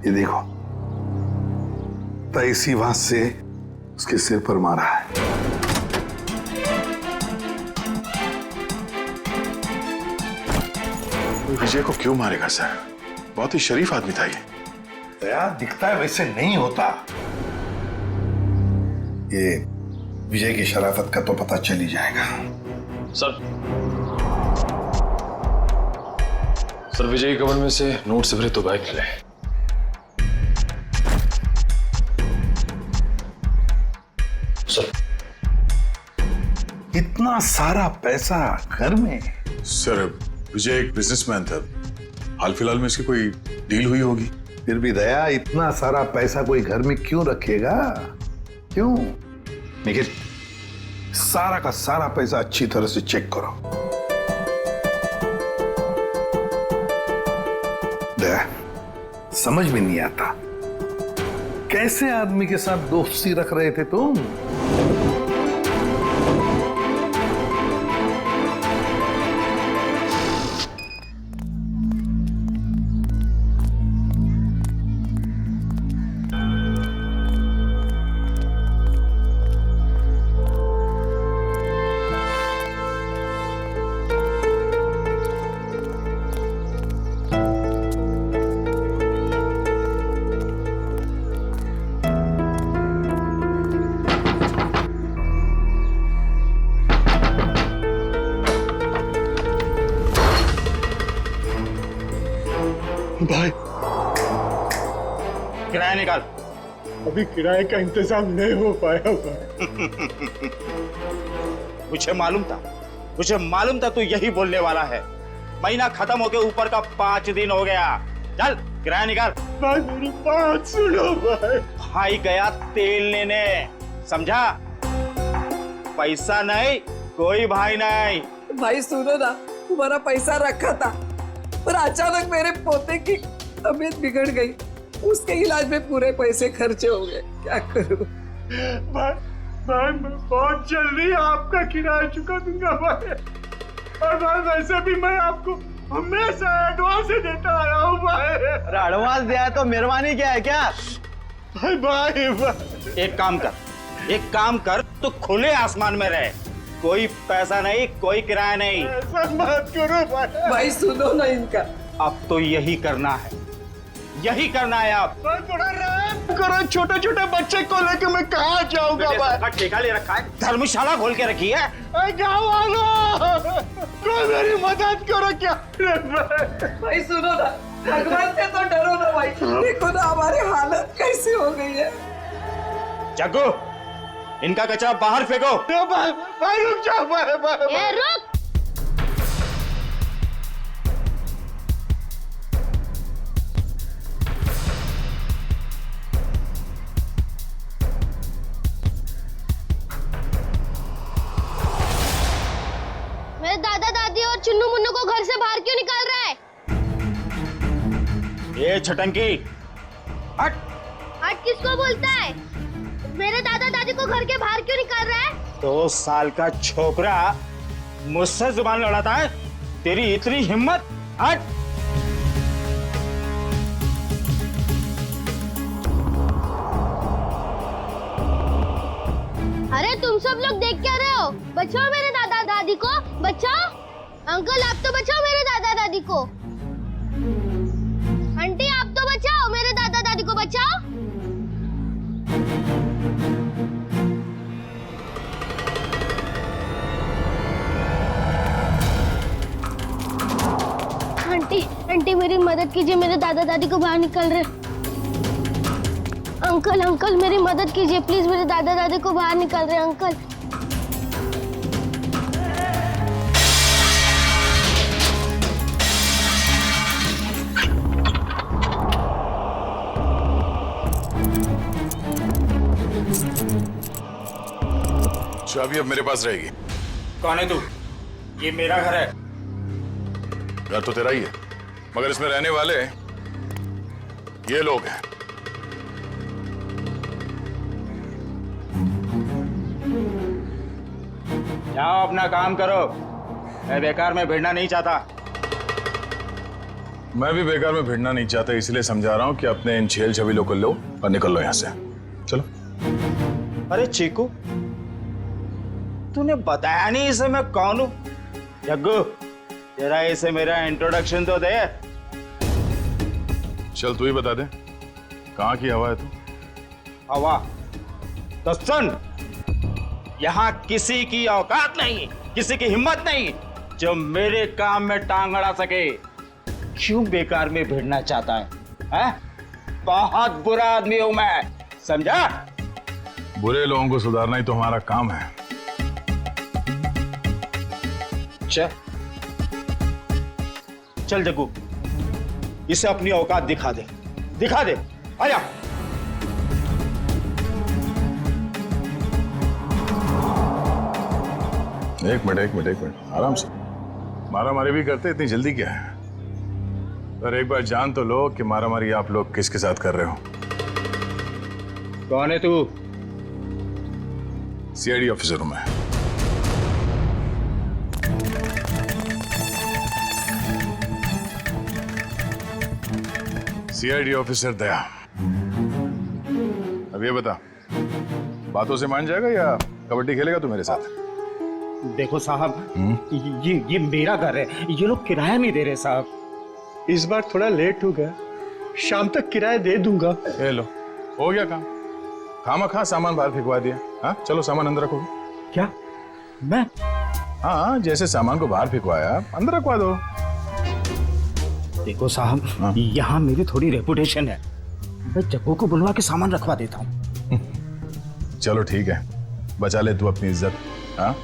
ये देखो, तो इसी बात से उसके सिर पर मारा है। विजय को क्यों मारेगा सर? बहुत ही शरीफ आदमी था ये। दया दिखता है वैसे नहीं होता। ये विजय की शराफत का तो पता चल ही जाएगा। सर विजय के कवर में से नोट से भरे तो बैग मिले। सर इतना सारा पैसा घर में? सर विजय एक बिजनेसमैन था, हाल फिलहाल में इसकी कोई डील हुई होगी। फिर भी दया इतना सारा पैसा कोई घर में क्यों रखेगा? क्यों? निखिल, सारा का सारा पैसा अच्छी तरह से चेक करो। दया, समझ में नहीं आता कैसे आदमी के साथ दोस्ती रख रहे थे तुम? भाई किराया निकाल। अभी किराए का इंतजाम नहीं हो पाया भाई। मुझे मालूम था तू यही बोलने वाला है। महीना खत्म होके ऊपर का 5 दिन हो गया। चल किराया निकाल। भाई मेरी बात सुनो भाई। भाई गया तेल लेने, समझा? पैसा नहीं, कोई भाई नहीं। भाई सुनो ना, तुम्हारा पैसा रखा था पर अचानक मेरे पोते की तबीयत बिगड़ गई, उसके इलाज में पूरे पैसे खर्चे हो गए। क्या करूं? भाई मैं बहुत जल्दी आपका किराया चुका दूंगा भाई। और भाई वैसे भी मैं आपको हमेशा एडवांस देता आया हूँ भाई। एडवांस दिया है तो मेहरबानी क्या है क्या? भाई एक काम कर तो खुले आसमान में रहे। कोई पैसा नहीं, कोई किराया नहीं। ऐसा मत करो भाई। भाई सुनो ना इनका। अब तो यही करना है आप। थोड़ा रहम करो, छोटे छोटे बच्चे को लेकर मैं कहाँ जाऊंगा भाई? ठेका ले रखा है, धर्मशाला खोल के रखी है। गाँव वालों, कोई मेरी मदद करो क्या? भाई सुनो ना, भगवान से तो डरो ना भाई। देखो ना हमारी हालत कैसी हो गई है। जग्गू, इनका कचरा बाहर फेंको। भाई रुक जाओ भाई। ए रुक! मेरे दादा दादी और चुन्नू मुन्नू को घर से बाहर क्यों निकाल रहा है? ये छटंकी, हट! हट किसको बोलता है? मेरे दादा दादी को घर के बाहर क्यों निकाल रहा है? 2 साल का छोकरा मुझसे जुबान लड़ाता है? तेरी इतनी हिम्मत? हट! अरे तुम सब लोग देख क्या रहे हो? बचाओ मेरे दादा दादी को, बचाओ। अंकल आप तो बचाओ मेरे दादा दादी को। आंटी आप तो बचाओ मेरे दादा दादी को, बचाओ। आंटी मेरी मदद कीजिए, मेरे दादा दादी को बाहर निकल रहे। अंकल मेरी मदद कीजिए प्लीज, मेरे दादा दादी को बाहर निकल रहे। अंकल चाबी अब मेरे पास रहेगी। कौन है तू? ये मेरा घर है। घर तो तेरा ही है, मगर इसमें रहने वाले ये लोग हैं। जाओ अपना काम करो, मैं बेकार में भिड़ना नहीं चाहता। मैं भी बेकार में भिड़ना नहीं चाहता, इसलिए समझा रहा हूँ कि अपने इन छेल छबीलों को लो और निकल लो यहाँ से। चलो। अरे चीकू, तूने बताया नहीं इसे मैं कौन हूँ? जग्गू, तेरा इसे मेरा इंट्रोडक्शन तो दे। चल तू ही बता दे, कहाँ की हवा है तू? हवा? तो सुन, यहाँ किसी की औकात नहीं, किसी की हिम्मत नहीं जो मेरे काम में टांग अड़ा सके। क्यों बेकार में भिड़ना चाहता है? बहुत बुरा आदमी हूं मैं, समझा? बुरे लोगों को सुधारना ही तो हमारा काम है। चल जग्गू, इसे अपनी औकात दिखा दे, दिखा दे। आया। एक मिनट, आराम से। मारामारी भी करते, इतनी जल्दी क्या है? पर एक बार जान तो लो कि मारामारी आप लोग किसके साथ कर रहे हो। कौन है तू? सीआईडी ऑफिसर हूं मैं। सीआईडी ऑफिसर दया। अब ये बता, बातों से मान जाएगा या कबड्डी खेलेगा तू मेरे साथ? देखो साहब, ये मेरा घर है, ये लोग किराया नहीं दे रहे साहब। इस बार थोड़ा लेट हो गया, शाम तक किराया दे दूंगा। ये लो, हो गया काम। खामा सामान बाहर फेंकवा दिया। हाँ चलो, सामान अंदर रखो। क्या? मैं? हाँ, जैसे सामान को बाहर फेंकवाया अंदर रखवा दो। देखो साहब, यहाँ मेरी थोड़ी रेपुटेशन है, मैं जग्गू को बुलवा के सामान रखवा देता हूँ। चलो ठीक है, बचा ले तू अपनी इज्जत। हाँ,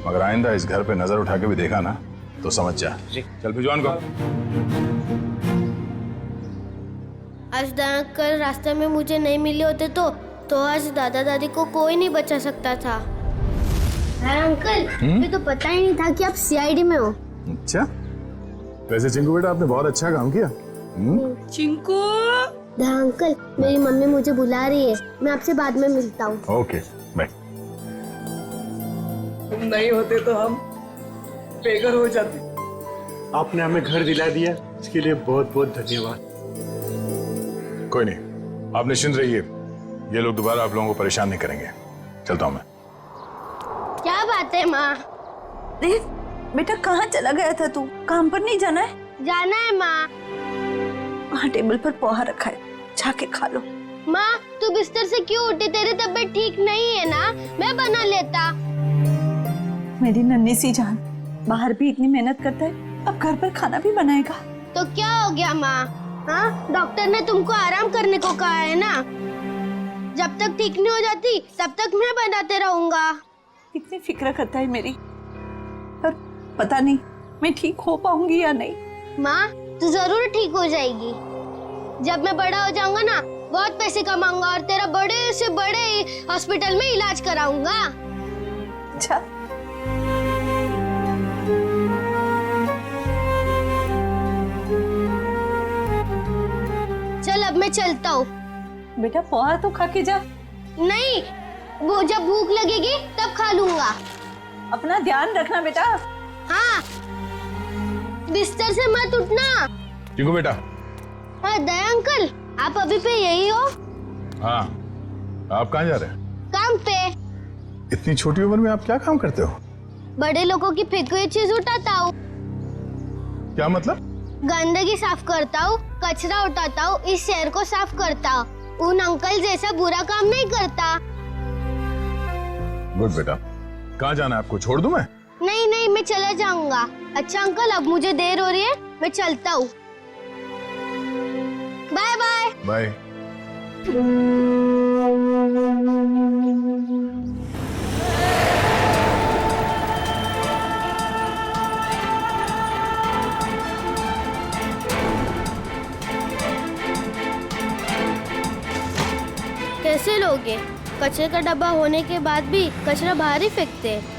मगर आइंदा इस घर पे नजर उठा के भी देखा ना तो समझ जा। चल भिजवान को। आज दया अंकल रास्ते में मुझे नहीं मिले होते तो आज दादा दादी को कोई नहीं बचा सकता था। दया अंकल, मुझे तो पता ही नहीं था कि आप सीआईडी में हो। अच्छा, वैसे चिंकू बेटा आपने बहुत अच्छा काम किया। चिंकू। दया अंकल, मेरी मम्मी मुझे बुला रही है, मैं आपसे बाद में मिलता हूँ। Okay bye. तुम नहीं होते तो हम बेघर हो जाते। आपने हमें घर दिला दिया, इसके लिए बहुत बहुत धन्यवाद। कोई नहीं, आप निश्चिंत रहिए, ये लोग दोबारा आप लोगों को परेशान नहीं करेंगे। चलता हूँ मैं। क्या बात है माँ? देख बेटा, कहाँ चला गया था तू? काम पर नहीं जाना है? जाना है माँ। वहाँ टेबल पर पोहा रखा है, जाके खा लो। माँ, तू बिस्तर से क्यों उठी? तेरी तबीयत ठीक नहीं है ना? मैं बना लेता। मेरी नन्ही सी जान, बाहर भी इतनी मेहनत करता है, अब घर पर खाना भी बनाएगा। तो क्या हो गया माँ? हाँ, डॉक्टर ने तुमको आराम करने को कहा है ना। जब तक ठीक नहीं हो जाती तब तक मैं बनाते रहूंगा। कितनी फिक्र करता है मेरी, पर पता नहीं मैं ठीक हो पाऊंगी या नहीं। माँ, तू जरूर ठीक हो जाएगी। जब मैं बड़ा हो जाऊंगा ना, बहुत पैसे कमाऊंगा और तेरा बड़े से बड़े हॉस्पिटल में इलाज कराऊंगा। अच्छा, चल अब मैं चलता हूँ। बेटा पोहा तो खा के जा। नहीं, वो जब भूख लगेगी तब खा लूंगा। अपना ध्यान रखना बेटा। हाँ, बिस्तर से मत उठना। चिंकू बेटा। हाँ दया अंकल, आप अभी पे यही हो? हाँ, आप कहाँ जा रहे हैं? काम पे। इतनी छोटी उम्र में आप क्या काम करते हो? बड़े लोगों की फेंकी हुई चीज उठाता हूँ। क्या मतलब? गंदगी साफ करता हूँ, कचरा उठाता हूँ, इस शहर को साफ करता हूँ। उन अंकल जैसा बुरा काम नहीं करता। गुड बेटा। कहाँ जाना है आपको? छोड़ दूं मैं? नहीं नहीं, मैं चला जाऊंगा। अच्छा अंकल, अब मुझे देर हो रही है, मैं चलता हूँ। Bye bye. बाय। कैसे लोगे? कचरे का डब्बा होने के बाद भी कचरा बाहर ही फेंकते हैं।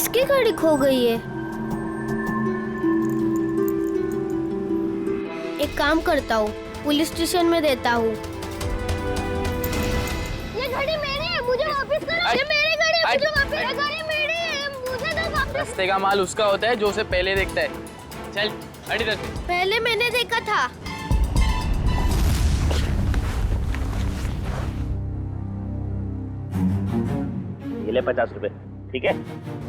किसकी गाड़ी खो गई है? एक काम करता हूँ, पुलिस स्टेशन में देता हूँ। ये गाड़ी मेरी है, मुझे वापस करो। ये मेरी गाड़ी है, मुझे वापस। ये गाड़ी मेरी है, मुझे दो वापस। रास्ते का माल उसका होता है जो उसे पहले देखता है। चल गाड़ी रख। पहले मैंने देखा था। ये ले 50 रुपए, ठीक है?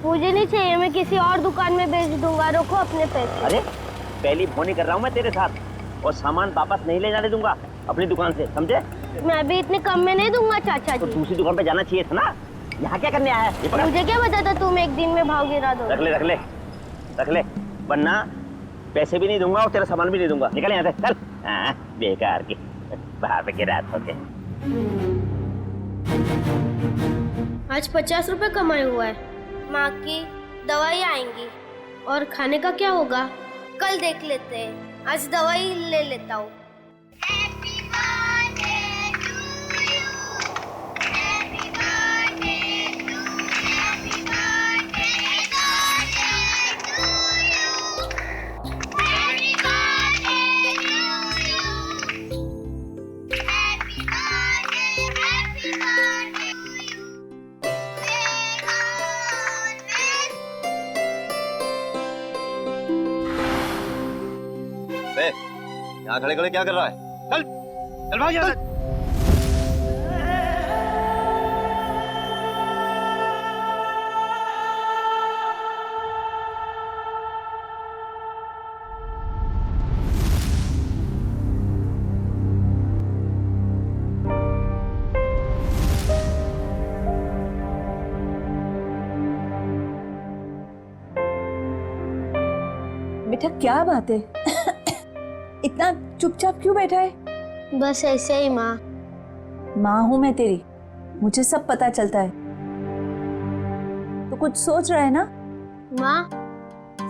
मुझे नहीं चाहिए, मैं किसी और दुकान में बेच दूंगा। रखो अपने पैसे। अरे पहली फोन ही कर रहा हूँ मैं तेरे साथ, और सामान वापस नहीं ले जाने दूंगा अपनी दुकान से, समझे? मैं भी इतने कम में नहीं दूंगा चाचा तो जी। दूसरी दुकान पे जाना चाहिए था ना, यहाँ क्या करने आया है? ये पकड़। मुझे क्या पता था तुम एक दिन में भाव गिरा दो। रख ले रख ले रख ले, वरना पैसे भी नहीं दूंगा और तेरा सामान भी नहीं दूंगा। निकल यहाँ से, चल। हाँ, बेकार की बाहर पे गिरा होते। आज 50 रुपए कमाए हुआ है। माँ की दवाई आएंगी और खाने का क्या होगा कल देख लेते हैं। आज दवाई ले लेता हूँ। यहाँ खड़े खड़े क्या कर रहा है? चल चल भाग यहाँ से। बेटा क्या बात है? इतना चुपचाप क्यों बैठा है? बस ऐसे ही माँ। माँ हूं मैं तेरी, मुझे सब पता चलता है। तो कुछ सोच रहा है ना? माँ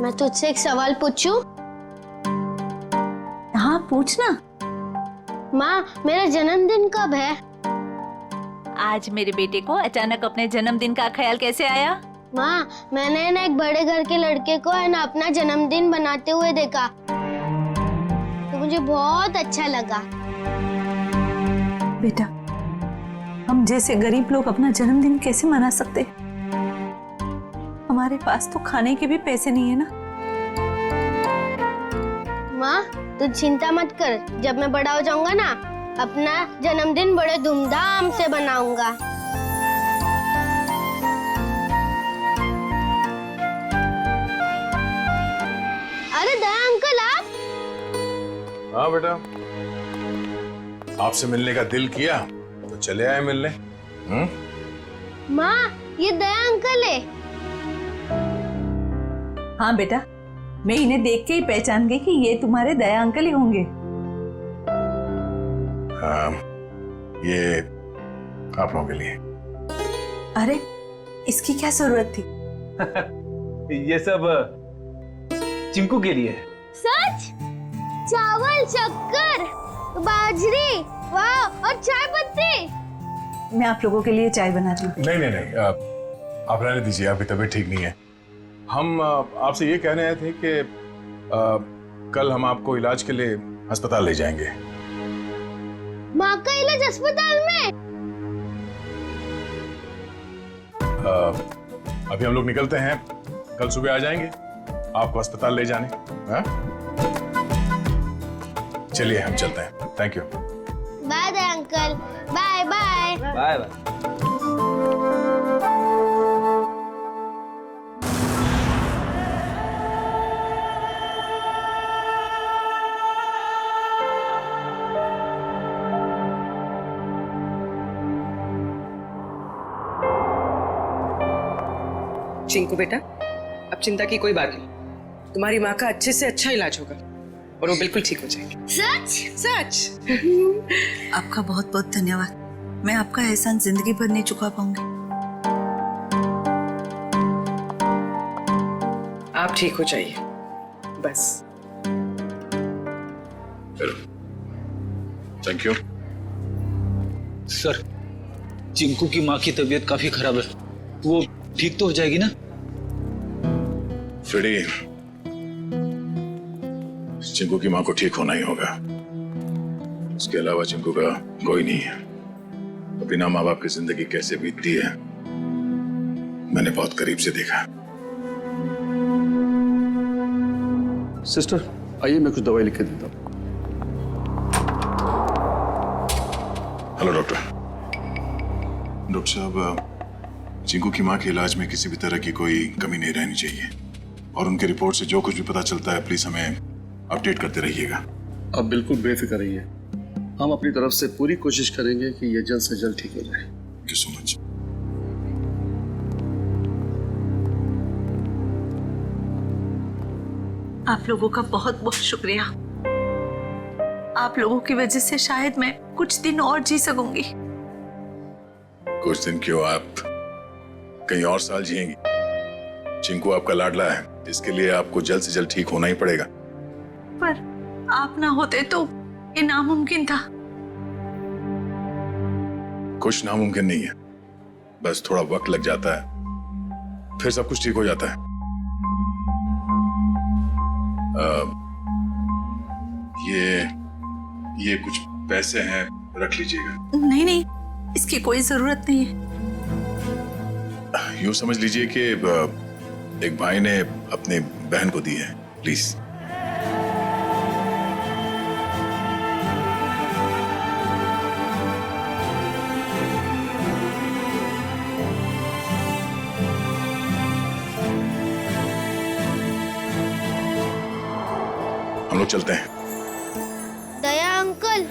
मैं तुझसे एक सवाल पूछूं? हाँ पूछना। माँ मेरा जन्मदिन कब है? आज मेरे बेटे को अचानक अपने जन्मदिन का ख्याल कैसे आया? माँ मैंने ना एक बड़े घर के लड़के को है ना अपना जन्मदिन बनाते हुए देखा, तो मुझे बहुत अच्छा लगा। बेटा हम जैसे गरीब लोग अपना जन्मदिन कैसे मना सकते? हमारे पास तो खाने के भी पैसे नहीं है ना। माँ तू चिंता मत कर, जब मैं बड़ा हो जाऊंगा ना अपना जन्मदिन बड़े धूमधाम से बनाऊंगा। अरे दया अंकल आप? हाँ बेटा, आपसे मिलने का दिल किया तो चले आए मिलने। माँ ये दया अंकल है। हाँ बेटा, मैं इन्हें देख के ही पहचान गई कि ये तुम्हारे दया अंकल ही होंगे। हाँ, ये आप लोगों के लिए। अरे इसकी क्या जरूरत थी? ये सब चिंकू के लिए। सच? चावल, शक्कर, बाजरी, वाह, और चाय पत्ती। मैं आप लोगों के लिए चाय बनाती हूँ। नहीं नहीं नहीं, आप रहने दीजिए, आपकी तबीयत ठीक नहीं है। हम आपसे ये कहने आए थे कि कल हम आपको इलाज के लिए अस्पताल ले जाएंगे। माँ का इलाज अस्पताल में? अभी हम लोग निकलते हैं, कल सुबह आ जाएंगे आपको अस्पताल ले जाने। हाँ? चलिए हम चलते हैं। Thank you. Bye Daya uncle. Bye bye. Bye bye. Chinku बेटा अब चिंता की कोई बात नहीं, तुम्हारी माँ का अच्छे से अच्छा इलाज होगा और वो बिल्कुल ठीक हो जाएगी। सच? सच? आपका बहुत बहुत धन्यवाद। मैं आपका एहसान जिंदगी भर नहीं चुका पाऊंगी। आप ठीक हो जाइए बस। Thank you. सर चिंकू की माँ की तबीयत काफी खराब है, वो ठीक तो हो जाएगी ना? स्वीटी, चिंकू की माँ को ठीक होना ही होगा। उसके अलावा चिंकू का कोई नहीं है। तो बिना माँ बाप की जिंदगी कैसे बीतती है मैंने बहुत करीब से देखा। सिस्टर आइए, मैं कुछ दवाई लिख के देता हूँ। Hello doctor. डॉक्टर साहब, चिंकू की माँ के इलाज में किसी भी तरह की कोई कमी नहीं रहनी चाहिए और उनके रिपोर्ट से जो कुछ भी पता चलता है प्लीज हमें अपडेट करते रहिएगा। आप बिल्कुल बेफिक्र रहिए, हम अपनी तरफ से पूरी कोशिश करेंगे कि ये जल्द से जल्द ठीक हो जाए। Thank you so much. आप लोगों का बहुत बहुत शुक्रिया। आप लोगों की वजह से शायद मैं कुछ दिन और जी सकूंगी। कुछ दिन क्यों, आप कहीं और साल जिएंगी। चिंकू आपका लाडला है, इसके लिए आपको जल्द से जल्द ठीक होना ही पड़ेगा। पर आप ना होते तो ये नामुमकिन था। कुछ नामुमकिन नहीं है, बस थोड़ा वक्त लग जाता है, फिर सब कुछ ठीक हो जाता है। ये कुछ पैसे हैं, रख लीजिएगा। नहीं नहीं, इसकी कोई जरूरत नहीं है। यूं समझ लीजिए कि एक भाई ने अपनी बहन को दी है, प्लीज। हम लोग चलते हैं। दया अंकल,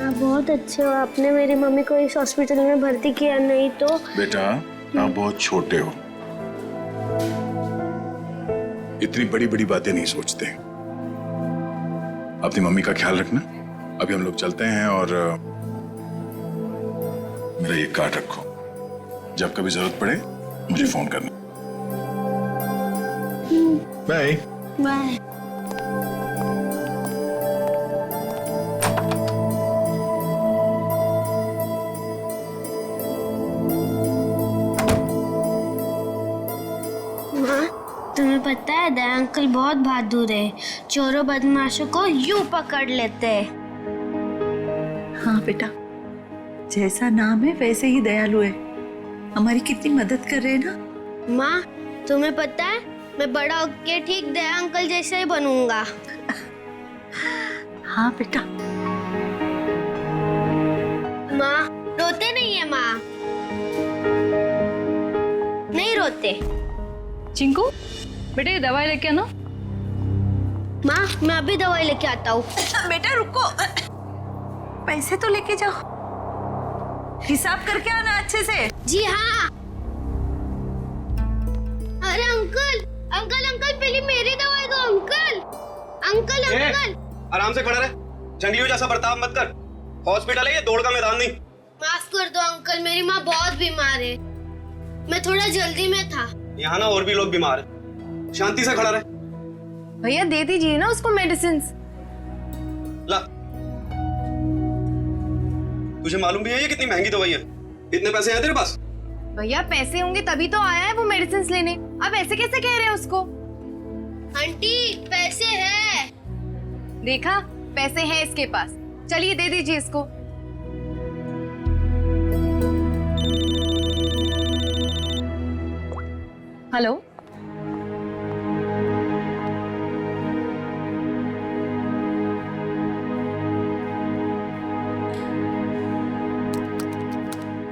आप बहुत अच्छे हो। आपने मेरी मम्मी को इस हॉस्पिटल में भर्ती किया, नहीं तो। बेटा आप बहुत छोटे हो, इतनी बड़ी बड़ी बातें नहीं सोचते। अपनी मम्मी का ख्याल रखना। अभी हम लोग चलते हैं और मेरा ये कार्ड रखो, जब कभी जरूरत पड़े मुझे फोन करना। Bye bye. तुम्हें पता है दया अंकल बहुत बहादुर है, चोरों बदमाशों को यूं पकड़ लेते हैं। हाँ बेटा, जैसा नाम है वैसे ही दयालु है। हमारी कितनी मदद कर रहे हैं ना। माँ, तुम्हें पता है मैं बड़ा होके ठीक दया अंकल जैसा ही बनूंगा। हाँ बेटा। माँ रोते नहीं है। माँ नहीं रोते। चिंकू बेटा ये दवाई लेके आना। माँ मैं अभी दवाई लेके आता हूँ। बेटा रुको, पैसे तो लेके जाओ, हिसाब करके आना अच्छे से। जी हाँ। अरे अंकल अंकल अंकल, पहले मेरी दवाई दो अंकल। अंकल अंकल आराम से खड़ा रहे, जंगलियों जैसा बर्ताव मत कर। हॉस्पिटल है ये, दौड़ का मैदान नहीं। माफ कर दो अंकल, मेरी माँ बहुत बीमार है, मैं थोड़ा जल्दी में था। यहाँ ना और भी लोग बीमार हैं, शांति से खड़ा रहे। भैया दे दीजिए ना उसको मेडिसिन। ला, तुझे मालूम भी है ये कितनी महंगी दवाई है? कितने पैसे हैं तेरे पास? भैया पैसे होंगे तभी तो आया है वो मेडिसिन लेने, आप ऐसे कैसे कह रहे हैं उसको? आंटी पैसे है। देखा, पैसे हैं इसके पास, चलिए दे दीजिए इसको। हेलो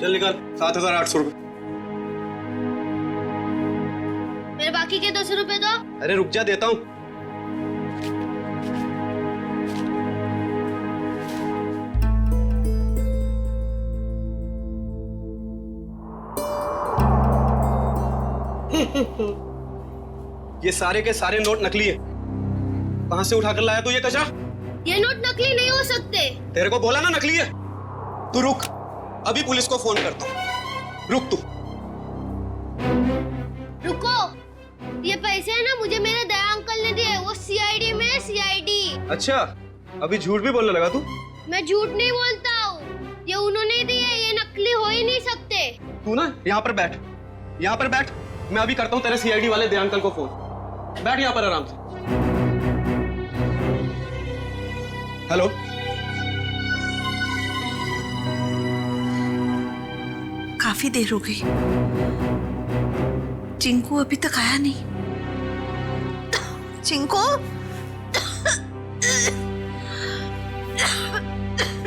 चल निकाल 7,800 रुपए। मेरे बाकी के 200 रुपए दो। अरे रुक जा, देता हूँ। ये सारे के सारे नोट नकली है। कहां से उठाकर लाया तू ये कचरा? ये नोट नकली नहीं हो सकते। तेरे को बोला ना नकली है। तू रुक, अभी पुलिस को फोन करता हूँ। रुक तू। रुको, ये पैसे है ना मुझे मेरे दया अंकल ने दिए, वो सीआईडी में सीआईडी। अच्छा, अभी झूठ भी बोलने लगा तू? मैं झूठ नहीं बोलता हूँ, ये उन्होंने दिए, ये नकली हो ही नहीं सकते। तू ना यहाँ पर बैठ, यहाँ पर बैठ, मैं अभी करता हूँ तेरे सीआईडी वाले दया अंकल को फोन। बैठ यहाँ पर आराम से। हेलो। काफी देर हो गई, चिंकू अभी तक आया नहीं। चिंकू,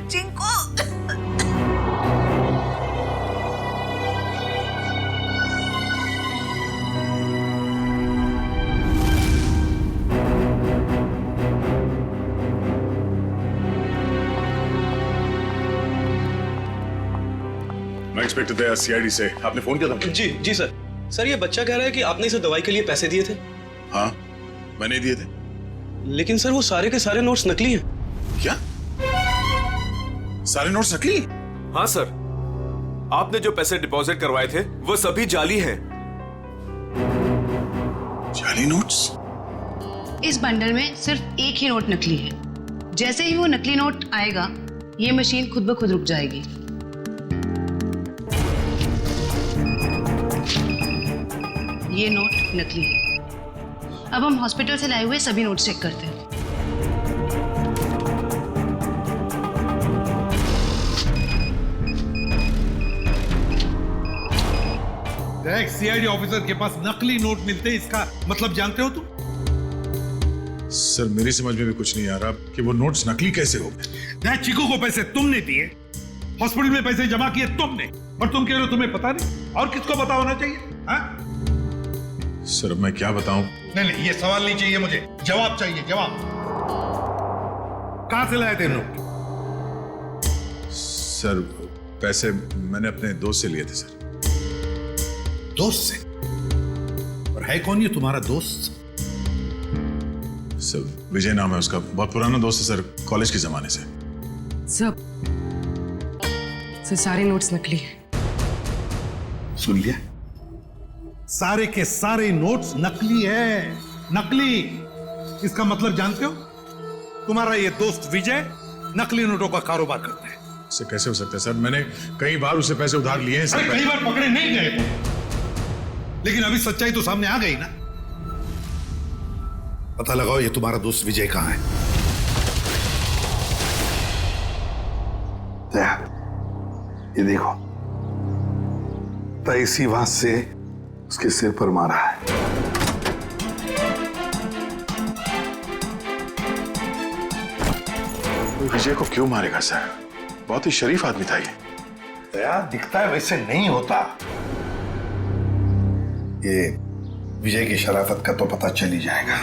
चिंकू। मैं एक्सपेक्टेड था सीआईडी से। आपने फोन किया था? जी जी सर। सर ये बच्चा कह रहा है कि आपने इसे दवाई के लिए पैसे दिए थे। हाँ, मैंने दिए थे। लेकिन सर वो सारे के सारे नोट्स नकली हैं। क्या? सारे नोट्स नकली? हाँ सर, आपने जो पैसे डिपॉजिट करवाए थे वो सभी जाली हैं। जाली नोट्स? इस बंडल में सिर्फ एक ही नोट नकली है। जैसे ही वो नकली नोट आएगा, ये मशीन खुद ब खुद रुक जाएगी। ये नोट नकली है। अब हम हॉस्पिटल से लाए हुए सभी नोट चेक करते हैं। देख, सीआईडी ऑफिसर के पास नकली नोट मिलते हैं, इसका मतलब जानते हो तुम? सर मेरी समझ में भी कुछ नहीं आ रहा कि वो नोट्स नकली कैसे हो गए। देख, चीकू को पैसे तुमने दिए, हॉस्पिटल में पैसे जमा किए तुमने, और तुम कह रहे हो तुम्हें पता नहीं। और किसको पता होना चाहिए? हाँ? सर मैं क्या बताऊं? नहीं नहीं, ये सवाल नहीं चाहिए मुझे, जवाब चाहिए, जवाब। कहां से लाए थे नोट? सर पैसे मैंने अपने दोस्त से लिए थे सर। दोस्त से? और है कौन ये तुम्हारा दोस्त? सर विजय नाम है उसका, बहुत पुराना दोस्त है सर, कॉलेज के जमाने से। सर सारे नोट्स नकली हैं। सुन लिया? सारे के सारे नोट्स नकली है, नकली। इसका मतलब जानते हो? तुम्हारा ये दोस्त विजय नकली नोटों का कारोबार करता है। इससे कैसे हो सकता है सर? मैंने कई बार उससे पैसे उधार लिए हैं सर। कई बार पकड़े नहीं गए, लेकिन अभी सच्चाई तो सामने आ गई ना। पता लगाओ ये तुम्हारा दोस्त विजय कहां है। ये देखो, तो इसी बात से उसके सिर पर मारा है। विजय को क्यों मारेगा सर? बहुत ही शरीफ आदमी था ये। दया, दिखता है वैसे नहीं होता। ये विजय की शराफत का तो पता चल ही जाएगा।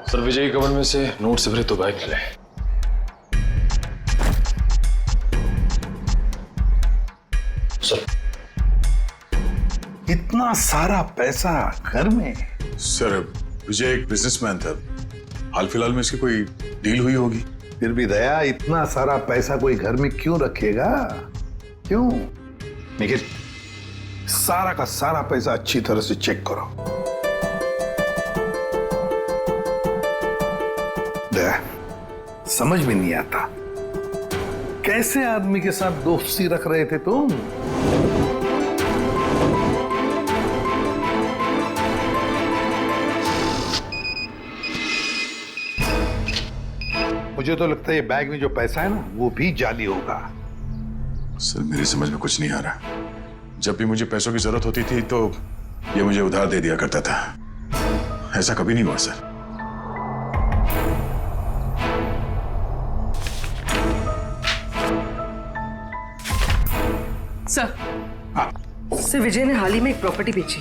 सर विजय के कवर में से नोट से भरे 2 बैग मिले। सर, इतना सारा पैसा घर में? सर विजय एक बिजनेसमैन था, हाल फिलहाल में इसकी कोई डील हुई होगी। फिर भी दया, इतना सारा पैसा कोई घर में क्यों रखेगा? क्यों? निखिल, सारा का सारा पैसा अच्छी तरह से चेक करो। दया, समझ में नहीं आता, कैसे आदमी के साथ दोस्ती रख रहे थे तुम? मुझे तो लगता है ये बैग में जो पैसा है ना, वो भी जाली होगा। सर मेरी समझ में कुछ नहीं आ रहा। जब भी मुझे पैसों की जरूरत होती थी तो ये मुझे उधार दे दिया करता था। ऐसा कभी नहीं हुआ सर। सर विजय ने हाल ही में एक प्रॉपर्टी बेची,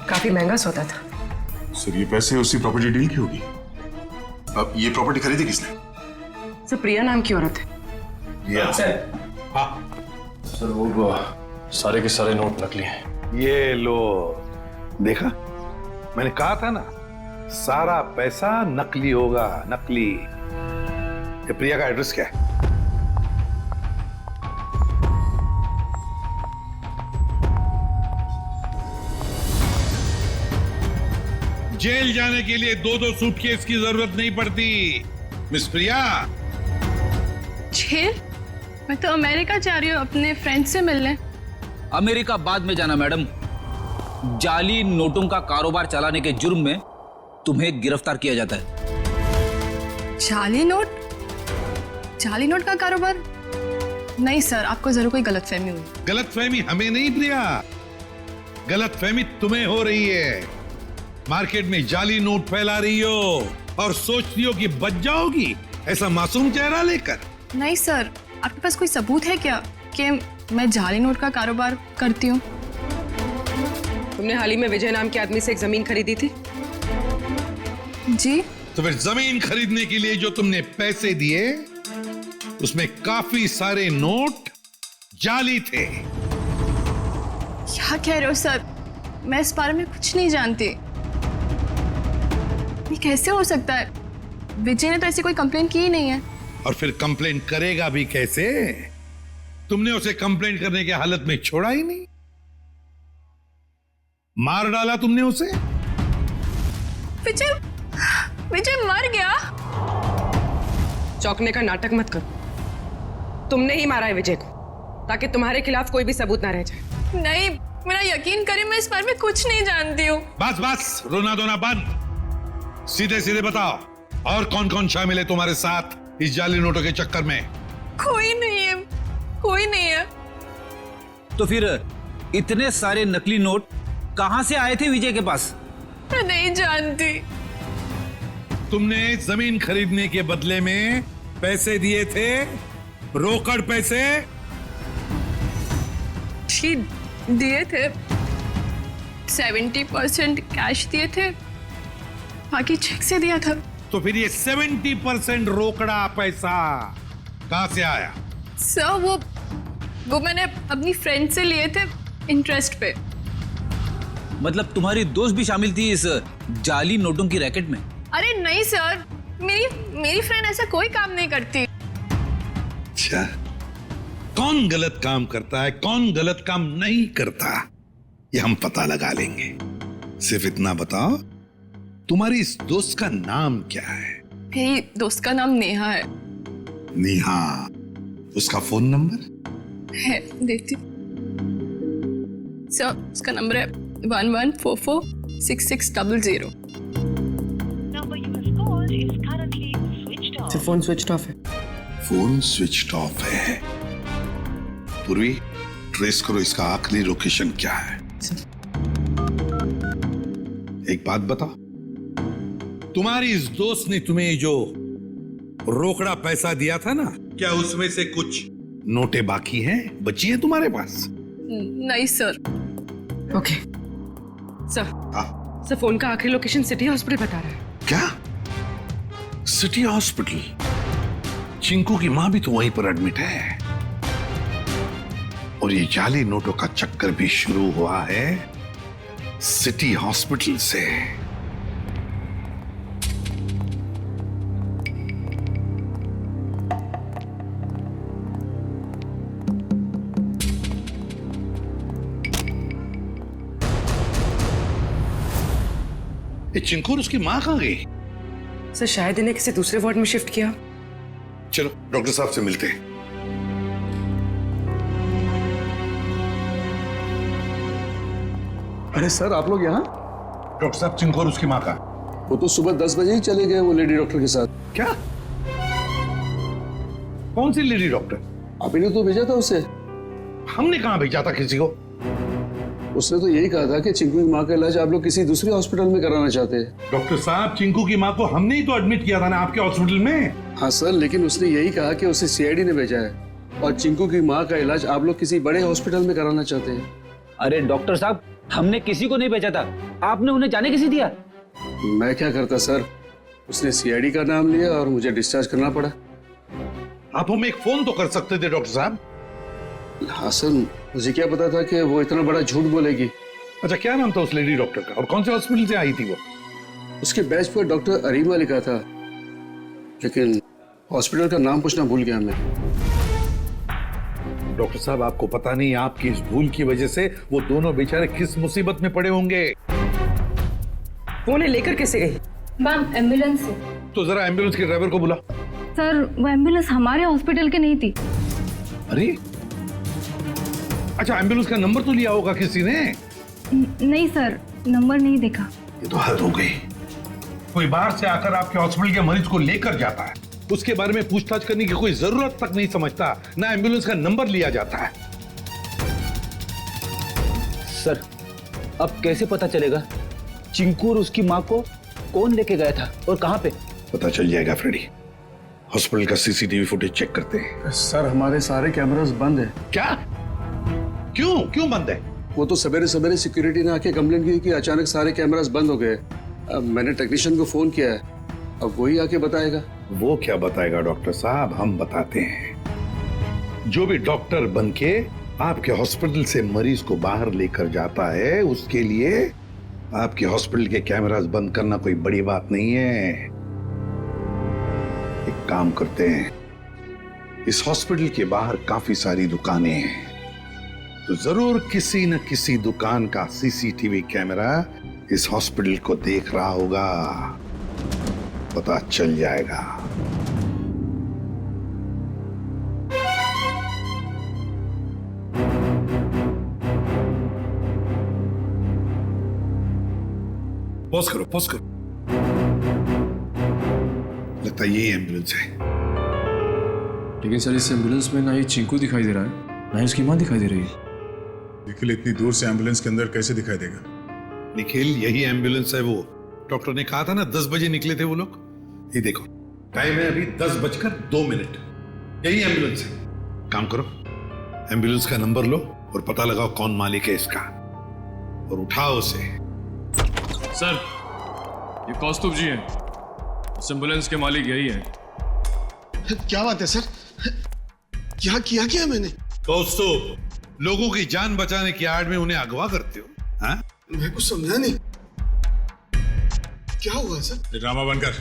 काफी महंगा सौदा था। सर ये पैसे उसी प्रॉपर्टी डील की होगी। अब ये प्रॉपर्टी खरीदी किसने? सर प्रिया नाम की औरत है। हाँ, सर वो सारे के सारे नोट नकली हैं। ये लो, देखा, मैंने कहा था ना, सारा पैसा नकली होगा, नकली। ये प्रिया का एड्रेस क्या है? जेल जाने के लिए 2-2 सूटकेस की जरूरत नहीं पड़ती, मिस प्रिया। जेल? मैं तो अमेरिका जा रही हूँ अपने फ्रेंड से मिलने। अमेरिका बाद में जाना मैडम, जाली नोटों का कारोबार चलाने के जुर्म में तुम्हें गिरफ्तार किया जाता है। जाली नोट? जाली नोट का कारोबार? नहीं सर, आपको जरूर कोई गलतफहमी हुई। गलतफहमी हमें नहीं प्रिया, गलतफहमी तुम्हें हो रही है। मार्केट में जाली नोट फैला रही हो और सोचती हो कि बच जाओगी ऐसा मासूम चेहरा लेकर। नहीं सर, आपके पास कोई सबूत है क्या कि मैं जाली नोट का कारोबार करती हूँ? तुमने हाल ही में विजय नाम के आदमी से एक जमीन खरीदी थी? जी। तो फिर जमीन खरीदने के लिए जो तुमने पैसे दिए उसमें काफी सारे नोट जाली थे। क्या कह रहे हो सर? मैं इस बारे में कुछ नहीं जानती। ये कैसे हो सकता है? विजय ने तो ऐसी कोई कंप्लेंट की ही नहीं है। और फिर कंप्लेंट करेगा भी कैसे? तुमने उसे कंप्लेंट करने के हालत में छोड़ा ही नहीं, मार डाला तुमने उसे। विजय विजय मर गया? चौंकने का नाटक मत करो। तुमने ही मारा है विजय को ताकि तुम्हारे खिलाफ कोई भी सबूत ना रह जाए। नहीं, मेरा यकीन करिए, मैं इस बारे में कुछ नहीं जानती हूँ। बस बस, रोना धोना बंद। सीधे सीधे बताओ, और कौन कौन शामिल है तुम्हारे साथ इस जाली नोटों के चक्कर में? कोई नहीं है, कोई नहीं है। तो फिर इतने सारे नकली नोट कहां से आए थे विजय के पास? मैं नहीं जानती। तुमने जमीन खरीदने के बदले में पैसे दिए थे, रोकड़ पैसे। जी दिए थे, 70% कैश दिए थे, बाकी चेक से दिया था। तो फिर ये 70% रोकड़ा पैसा कहां से आया? सर वो मैंने अपनी फ्रेंड से लिए थे इंटरेस्ट पे। मतलब तुम्हारी दोस्त भी शामिल थी इस जाली नोटों की रैकेट में? अरे नहीं सर, मेरी फ्रेंड ऐसा कोई काम नहीं करती। अच्छा, कौन गलत काम करता है, कौन गलत काम नहीं करता, ये हम पता लगा लेंगे। सिर्फ इतना बताओ, तुम्हारी इस दोस्त का नाम क्या है? मेरी दोस्त का नाम नेहा है। नेहा, उसका फोन नंबर है, देती। सर उसका नंबर है 11446600। फोन स्विच ऑफ है। फोन स्विच ऑफ है। पूर्वी, ट्रेस करो इसका आखिरी लोकेशन क्या है। एक बात बताओ, तुम्हारी इस दोस्त ने तुम्हें जो रोकड़ा पैसा दिया था ना, क्या उसमें से कुछ नोटें बाकी हैं, बची हैं तुम्हारे पास? नहीं sir. Okay sir. Sir phone का आखिरी लोकेशन सिटी हॉस्पिटल बता रहा है। क्या? City hospital? चिंकू की मां भी तो वहीं पर एडमिट है। और ये जाली नोटों का चक्कर भी शुरू हुआ है सिटी हॉस्पिटल से। ये चिंकू और उसकी मां कहां गई? सर शायद इन्हें किसी दूसरे वार्ड में शिफ्ट किया। चलो डॉक्टर साहब से मिलते हैं। अरे सर, आप लोग यहाँ? डॉक्टर साहब, चिंकू और उसकी मां का? वो तो सुबह 10 बजे ही चले गए, वो लेडी डॉक्टर के साथ। क्या? कौन सी लेडी डॉक्टर? आप ही ने तो भेजा था उसे। हमने कहां भेजा था किसी को? उसने तो यही कहा था कि चिंकू की माँ का इलाज आप लोग किसी दूसरे हॉस्पिटल में कराना चाहते हैं। डॉक्टर साहब, चिंकू की माँ को हमने ही तो एडमिट किया था ना आपके हॉस्पिटल में। हाँ सर, लेकिन उसने यही कहा कि उसे सीआईडी ने भेजा है और चिंकू की माँ का इलाज आप लोग किसी बड़े हॉस्पिटल में कराना चाहते हैं। अरे डॉक्टर साहब, हमने किसी को नहीं भेजा था, आपने उन्हें जाने किसी दिया? मैं क्या करता सर, उसने सीआईडी का नाम लिया और मुझे डिस्चार्ज करना पड़ा। आप हमें एक फोन तो कर सकते थे डॉक्टर साहब। हाँ सर, मुझे क्या पता था कि वो इतना बड़ा झूठ बोलेगी। अच्छा, क्या नाम था उस लेडी डॉक्टर का और कौन से हॉस्पिटल से आई थी वो? उसके बैच पर डॉक्टर अरीमा लिखा था, लेकिन हॉस्पिटल का नाम पूछना भूल गया मैं। डॉक्टर साहब, आपको पता नहीं आपकी इस भूल की वजह से वो दोनों बेचारे किस मुसीबत में पड़े होंगे। वो उन्हें लेकर कैसे गई? मैम एम्बुलेंस से। तो जरा एम्बुलेंस के ड्राइवर को बुला। सर वो एम्बुलेंस हमारे हॉस्पिटल की नहीं थी। अरे अच्छा, एम्बुलेंस का नंबर तो लिया होगा किसी ने? नहीं सर, नंबर नहीं देखा। ये तो हद हो गई। कोई बाहर से आकर आपके हॉस्पिटल के मरीज को लेकर जाता है, उसके बारे में पूछताछ करने की कोई जरूरत तक नहीं समझता, ना एम्बुलेंस का नंबर लिया जाता है। सर, अब कैसे पता चलेगा चिंकू और उसकी माँ को कौन लेके गया था और कहाँ पे? पता चल जाएगा फ्रेडी। हॉस्पिटल का सीसीटीवी फुटेज चेक करते हैं। सर, हमारे सारे कैमरास बंद है। क्या? क्यों क्यों बंद है? वो तो सवेरे सवेरे सिक्योरिटी ने आके कंप्लेंट की कि अचानक सारे कैमरास बंद हो गए। अब मैंने टेक्नीशियन को फोन किया है, अब वही आके बताएगा। वो क्या बताएगा डॉक्टर साहब, हम बताते हैं। जो भी डॉक्टर बनके आपके हॉस्पिटल से मरीज को बाहर लेकर जाता है, उसके लिए आपके हॉस्पिटल के कैमरास बंद करना कोई बड़ी बात नहीं है। एक काम करते हैं, इस हॉस्पिटल के बाहर काफी सारी दुकानें हैं, तो जरूर किसी न किसी दुकान का सीसीटीवी कैमरा इस हॉस्पिटल को देख रहा होगा, पता चल जाएगा। पॉज करो, पॉज करो। लगता है यही एम्बुलेंस है। लेकिन सर, इस एम्बुलेंस में ना ही चिंकू दिखाई दे रहा है, ना ही उसकी माँ दिखाई दे रही है। निखिल इतनी दूर से एम्बुलेंस के अंदर कैसे दिखाई देगा? निखिल, यही एम्बुलेंस है। वो डॉक्टर ने कहा था ना 10 बजे निकले थे वो लोग। ये देखो, टाइम है अभी 10:02। यही एम्बुलेंस है। काम करो, एम्बुलेंस का नंबर लो और पता लगाओ कौन मालिक है इसका, और उठाओ उसे। सर, ये कौस्तुभ जी हैं, इस एम्बुलेंस के मालिक यही है। क्या बात है सर? क्या किया मैंने? कौस्तुभ, लोगों की जान बचाने की आड़ में उन्हें अगवा करते हो? हाँ? मैं कुछ समझा नहीं। क्या हुआ सर? ड्रामा बनकर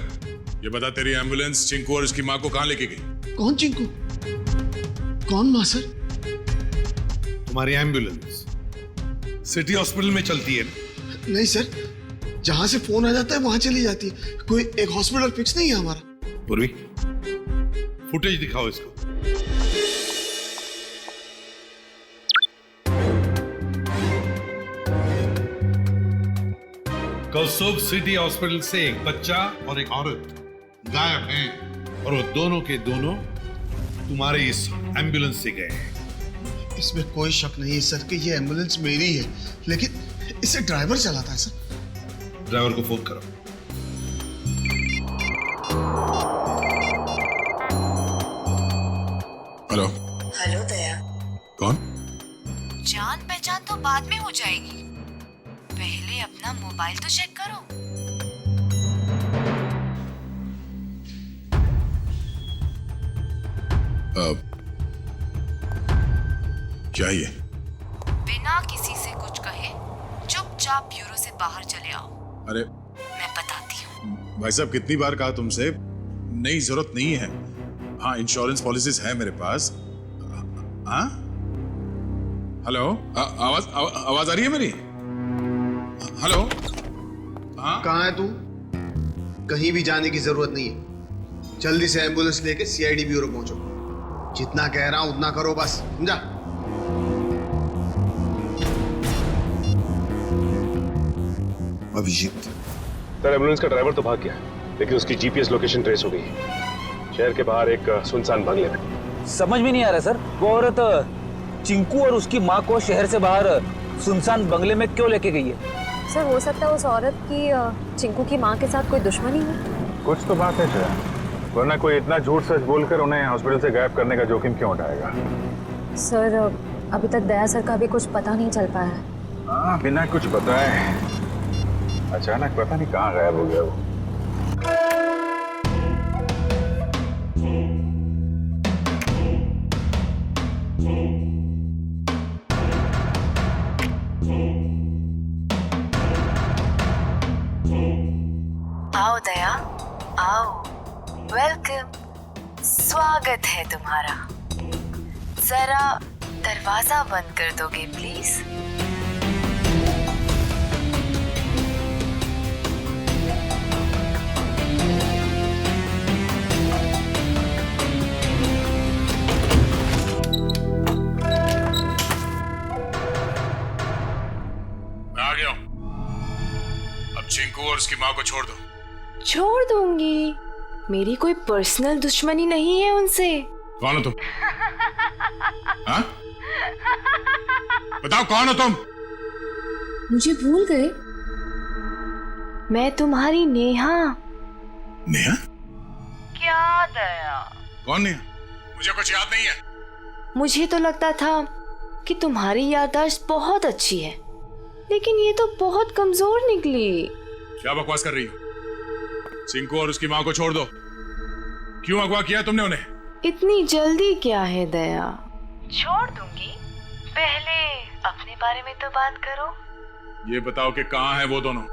ये बता, तेरी एम्बुलेंस चिंकू और उसकी माँ को कहाँ लेके गई? कौन चिंकू? कौन माँ सर? तुम्हारी एम्बुलेंस सिटी हॉस्पिटल में चलती है ना? नहीं सर, जहां से फोन आ जाता है वहां चली जाती है। कोई एक हॉस्पिटल फिक्स नहीं है हमारा। पूर्वी, फुटेज दिखाओ इसको। कौस्तुभ सिटी हॉस्पिटल से एक बच्चा और एक औरत गायब हैं, और वो दोनों के दोनों तुम्हारे इस एम्बुलेंस से गए हैं। इसमें कोई शक नहीं है सर कि ये एम्बुलेंस मेरी है, लेकिन इसे ड्राइवर चलाता है सर। ड्राइवर को फोन करो। हेलो। हेलो दया। कौन? जान पहचान तो बाद में हो जाएगी, पहले अपना मोबाइल तो चेक करो। क्या ये? बिना किसी से कुछ कहे चुपचाप ब्यूरो से बाहर चले आओ। अरे मैं बताती हूँ। भाई साहब, कितनी बार कहा तुमसे, नहीं जरूरत नहीं है। हाँ, इंश्योरेंस पॉलिसीज है मेरे पास। हाँ, हेलो, आवाज आ रही है मेरी? हेलो। हाँ, कहाँ है तू? कहीं भी जाने की जरूरत नहीं है, जल्दी से एम्बुलेंस लेके सीआईडी ब्यूरो पहुंचो। जितना कह रहा हूं उतना करो, बस समझा? अभिजीत, सर, एम्बुलेंस का ड्राइवर तो भाग गया, लेकिन उसकी जीपीएस लोकेशन ट्रेस हो गई। शहर के बाहर एक सुनसान बंगले में। समझ में नहीं आ रहा सर, वो औरत चिंकू और उसकी माँ को शहर से बाहर सुनसान बंगले में क्यों लेके गई है? सर, हो सकता है उस औरत की चिंकू की माँ के साथ कोई दुश्मनी हो। कुछ तो बात है सर, वरना कोई इतना झूठ सच बोलकर उन्हें हॉस्पिटल से गायब करने का जोखिम क्यों उठाएगा? सर, अभी तक दया सर का भी कुछ पता नहीं चल पाया है। हाँ, बिना कुछ बताए अचानक पता नहीं कहाँ गायब हो गया वो। आओ दया, आओ। वेलकम, स्वागत है तुम्हारा। जरा दरवाजा बंद कर दोगे प्लीज? चिंकू और उसकी माँ को छोड़ दो। छोड़ दूंगी? मेरी कोई पर्सनल दुश्मनी नहीं है उनसे। कौन हो तुम? हाँ? बताओ कौन हो तुम? मुझे भूल गए? मैं तुम्हारी नेहा। नेहा? क्या दया? कौन नेहा? मुझे कुछ याद नहीं है। मुझे तो लगता था कि तुम्हारी याददाश्त बहुत अच्छी है, लेकिन ये तो बहुत कमजोर निकली। क्या बकवास कर रही हो? चिंकू और उसकी माँ को छोड़ दो। क्यों अगवा किया तुमने उन्हें? इतनी जल्दी क्या है दया? छोड़ दूंगी, पहले अपने बारे में तो बात करो। ये बताओ कि कहाँ है वो दोनों?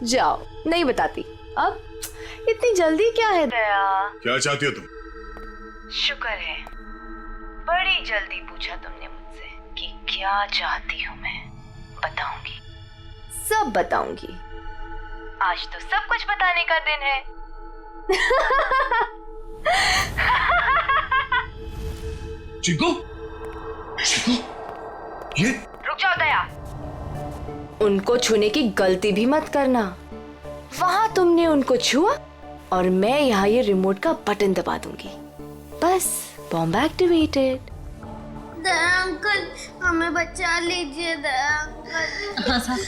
जाओ, नहीं बताती। अब इतनी जल्दी क्या है दया? क्या चाहती हो तुम? शुक्र है बड़ी जल्दी पूछा तुमने मुझसे कि क्या चाहती हूँ मैं। बताऊंगी, सब बताऊंगी। आज तो सब कुछ बताने का दिन है। चिंकू? चिंकू? ये? रुक जाओ दया, उनको छूने की गलती भी मत करना। वहां तुमने उनको छुआ और मैं यहाँ ये रिमोट का बटन दबा दूंगी। बस, बॉम्ब एक्टिवेटेड। दया अंकल, हमें बचा लीजिए। दया अंकल, हाँ साहब,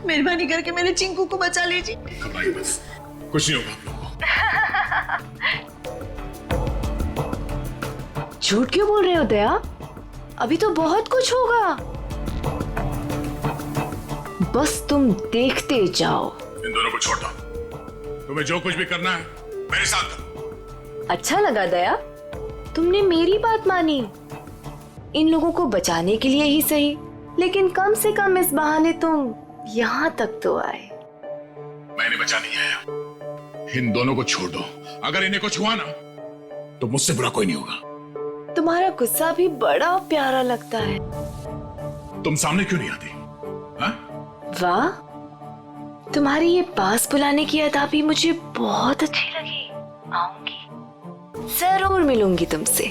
मेहरबानी करके मेरे चिंकू को बचा लीजिए। घबराइए बस, कुछ नहीं होगा आप लोगों को। झूठ क्यों बोल रहे हो दया? अभी तो बहुत कुछ होगा। बस तुम देखते जाओ। इन दोनों को छोड़ दो। तुम्हें जो कुछ भी करना है मेरे साथ करो। अच्छा लगा दया, तुमने मेरी बात मानी। इन लोगों को बचाने के लिए ही सही, लेकिन कम से कम इस बहाने तुम यहाँ तक तो आए। मैंने बचा नहीं आया। इन दोनों को छोड़ दो। अगर इन्हें कुछ हुआ ना तो मुझसे बुरा कोई नहीं होगा। तुम्हारा गुस्सा भी बड़ा प्यारा लगता है। तुम सामने क्यों नहीं आती? हाँ? वाह, तुम्हारी ये पास बुलाने की अदा भी मुझे बहुत अच्छी लगी। आऊंगी, जरूर मिलूंगी तुमसे,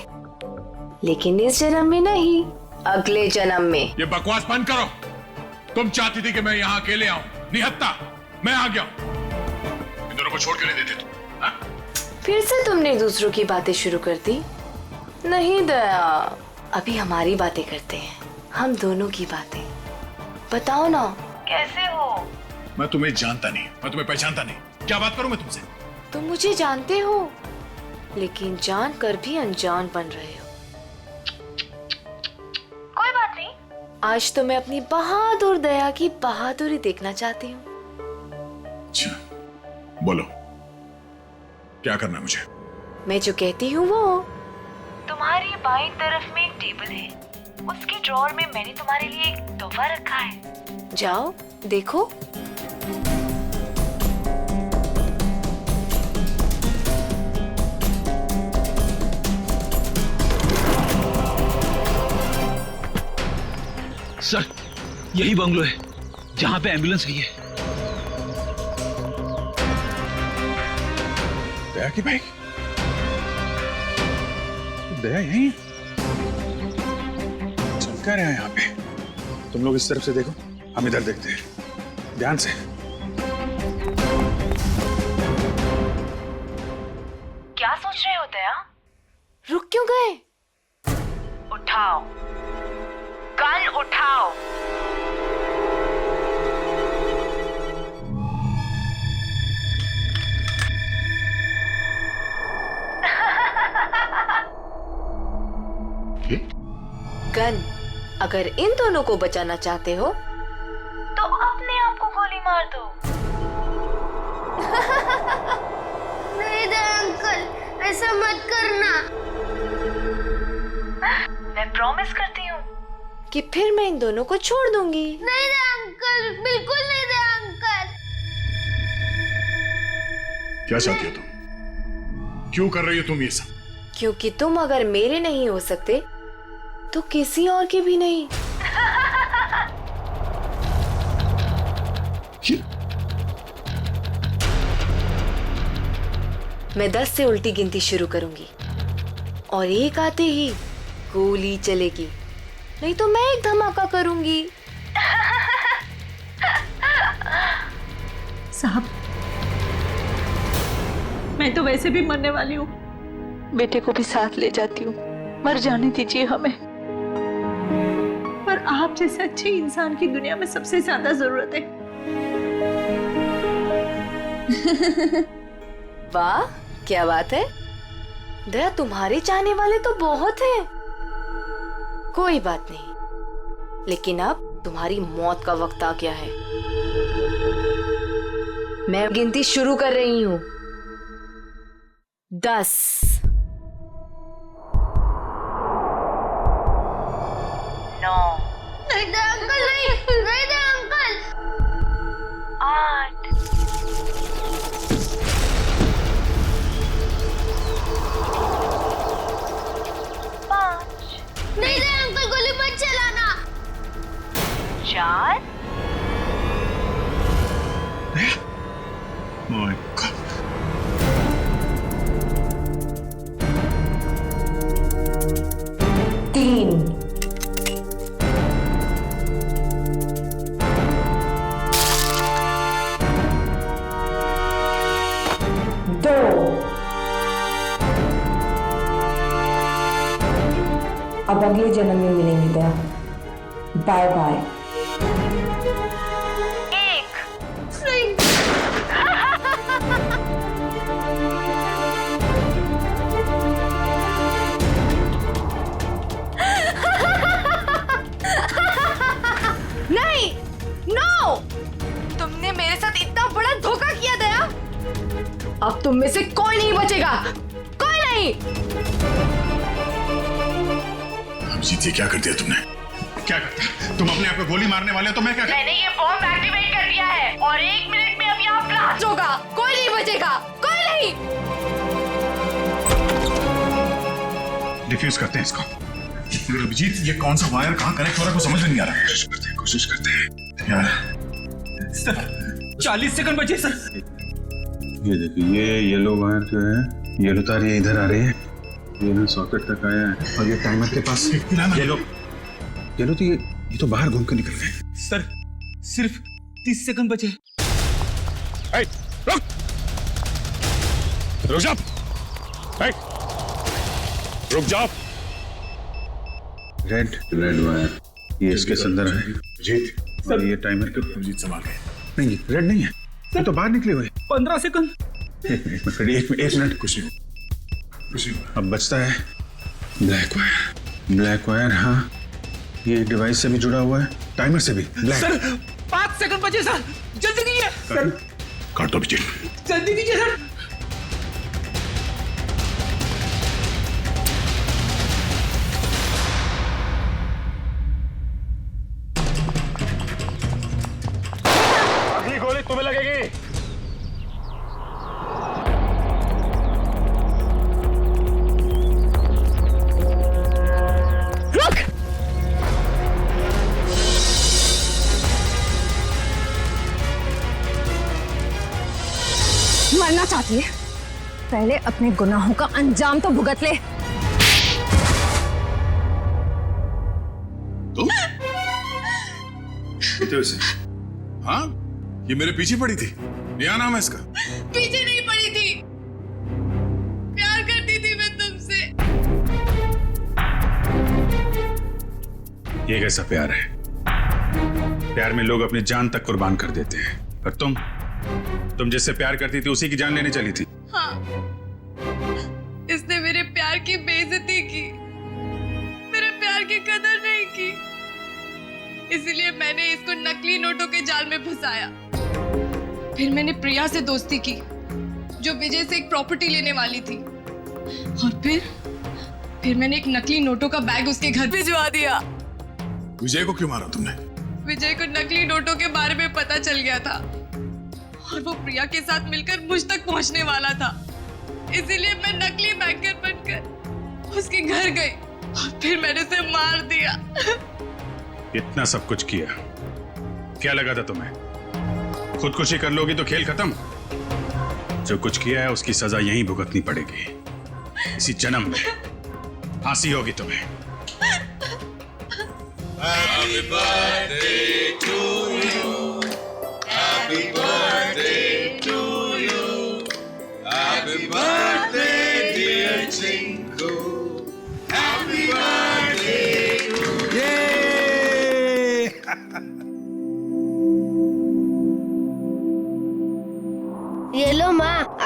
लेकिन इस जन्म में नहीं, अगले जन्म में। ये बकवास बंद करो। तुम चाहती थी कि मैं यहाँ अकेले आऊं, निहत्ता मैं आ गया। इन दोनों को छोड़ क्यों नहीं देते तुम? हाँ? फिर से तुमने दूसरों की बातें शुरू कर दी। नहीं दया, अभी हमारी बातें करते हैं, हम दोनों की बातें। बताओ ना, कैसे हो? मैं तुम्हें जानता नहीं, मैं तुम्हें पहचानता नहीं। क्या बात करूं मैं तुमसे? तुम मुझे जानते हो, लेकिन जानकर भी अनजान बन रहे हो। कोई बात नहीं, आज तो मैं अपनी बहादुर दया की बहादुरी देखना चाहती हूँ। अच्छा, बोलो क्या करना है मुझे? मैं जो कहती हूँ वो। तुम्हारी बाईं तरफ में एक टेबल है, उसके ड्रॉअर में मैंने तुम्हारे लिए एक तोहफा रखा है। जाओ देखो। सर, यही बंगलो है जहां पे एम्बुलेंस गई है। दया की बाइक? दया यही है? चल क्या रहा है यहाँ पे? तुम लोग इस तरफ से देखो, हम इधर देखते हैं, ध्यान से। क्या सोच रहे हो दया? रुक क्यों गए? उठाओ, गन उठाओ। गन, अगर इन दोनों को बचाना चाहते हो तो अपने आप को गोली मार दो। नहीं दया अंकल, ऐसा मत करना। मैं प्रॉमिस करती हूँ कि फिर मैं इन दोनों को छोड़ दूंगी। नहीं दया अंकल, बिल्कुल नहीं दया अंकल। क्या चाहती हो तुम? क्यों कर रही हो तुम ये सब? क्योंकि तुम अगर मेरे नहीं हो सकते तो किसी और के भी नहीं। मैं 10 से उल्टी गिनती शुरू करूंगी और 1 आते ही गोली चलेगी, नहीं तो मैं एक धमाका करूंगी। साहब, मैं तो वैसे भी मरने वाली हूँ, बेटे को भी साथ ले जाती हूँ, मर जाने दीजिए हमें। पर आप जैसे अच्छे इंसान की दुनिया में सबसे ज्यादा जरूरत है। वाह, क्या बात है दया, तुम्हारे चाहने वाले तो बहुत हैं। कोई बात नहीं, लेकिन अब तुम्हारी मौत का वक्त आ गया है। मैं गिनती शुरू कर रही हूँ। 10 9 नहीं दे अंकल, नहीं दे अंकल। 8 नहीं दे अंकल, गोली मत चलाना। 4 My God. 3 2 अब अगले जन्म में मिलेंगे दया। Bye bye. नहीं, नो, तुमने मेरे साथ इतना बड़ा धोखा किया दया। अब तुम में से कोई नहीं बचेगा, कोई नहीं। अभिजीत, ये क्या कर दिया तुमने? क्या करता? तुम अपने आप को गोली मारने वाले हो तो मैं क्या? मैंने ये बॉम्ब एक्टिवेट कर दिया है और 1 मिनट में अब यहाँ ब्लास्ट होगा। कोई नहीं बचेगा, कोई नहीं। डिफ्यूज करते हैं इसको। अभिजीत, ये कौन सा वायर कहाँ कनेक्ट हो रहा है कुछ समझ में नहीं आ रहा है। कोशिश करते हैं यार। सर 40 सेकंड बचे सर। ये देखिए, ये येलो वायर जो है, येलो तार ये इधर आ रही है, ये ना सॉकेट तक आया है और ये टाइमर के पास येलो तो ये तो बाहर घूम के निकल गए। सर सिर्फ 30 सेकंड बचे। रुक जा, रुक जाओ। रेड वायर ये इसके अंदर है जीत, और ये टाइमर के जीत संभाल गए। नहीं, रेड नहीं है, ये तो बाहर निकले हुए। 15 सेकंड। एक मिनट कुछ नहीं। अब बचता है ब्लैक वायर। हाँ, ये डिवाइस से भी जुड़ा हुआ है, टाइमर से भी। सर 5 सेकंड बचे सर, जल्दी कीजिए। सर काट दो अभिजीत, जल्दी कीजिए सर। अगली गोली तुम्हें लगेगी। मरना चाहती है, पहले अपने गुनाहों का अंजाम तो भुगत ले। तुम इसे? हाँ, ये मेरे पीछे पड़ी थी। क्या नाम है इसका? पीछे नहीं पड़ी थी, प्यार करती थी मैं तुमसे। ये कैसा प्यार है? प्यार में लोग अपनी जान तक कुर्बान कर देते हैं, और तुम जिससे प्यार करती थी उसी की जान लेने चली थी। हाँ, इसने मेरे प्यार की बेइज्जती की, मेरे प्यार की कदर नहीं की, इसीलिए मैंने इसको नकली नोटों के जाल में फंसाया। फिर मैंने प्रिया से दोस्ती की, जो विजय से एक प्रॉपर्टी लेने वाली थी, और फिर मैंने एक नकली नोटों का बैग उसके घर भिजवा दिया। विजय को क्यों मारा तुमने? विजय को नकली नोटों के बारे में पता चल गया था, और वो प्रिया के साथ मिलकर मुझ तक पहुंचने वाला था, इसीलिए मैं नकली बैंकर बनकर उसके घर गई और फिर मैंने उसे मार दिया। इतना सब कुछ किया, क्या लगा था तुम्हें? खुदकुशी कर लोगी तो खेल खत्म। जो कुछ किया है उसकी सजा यहीं भुगतनी पड़ेगी, इसी जन्म में फांसी होगी तुम्हें। Happy birthday to you. Happy birthday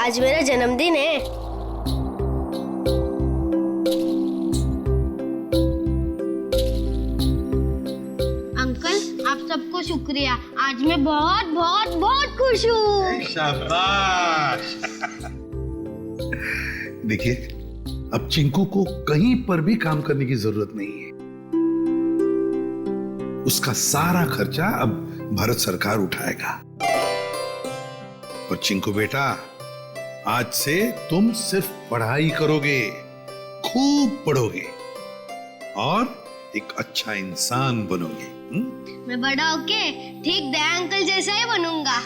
आज मेरा जन्मदिन है। अंकल, आप सबको शुक्रिया। आज मैं बहुत बहुत बहुत खुश हूँ। शाबाश। देखिए, अब चिंकू को कहीं पर भी काम करने की जरूरत नहीं है। उसका सारा खर्चा अब भारत सरकार उठाएगा। और चिंकू बेटा, आज से तुम सिर्फ पढ़ाई करोगे, खूब पढ़ोगे और एक अच्छा इंसान बनोगे। मैं बड़ा होके ठीक दया अंकल जैसा ही बनूंगा।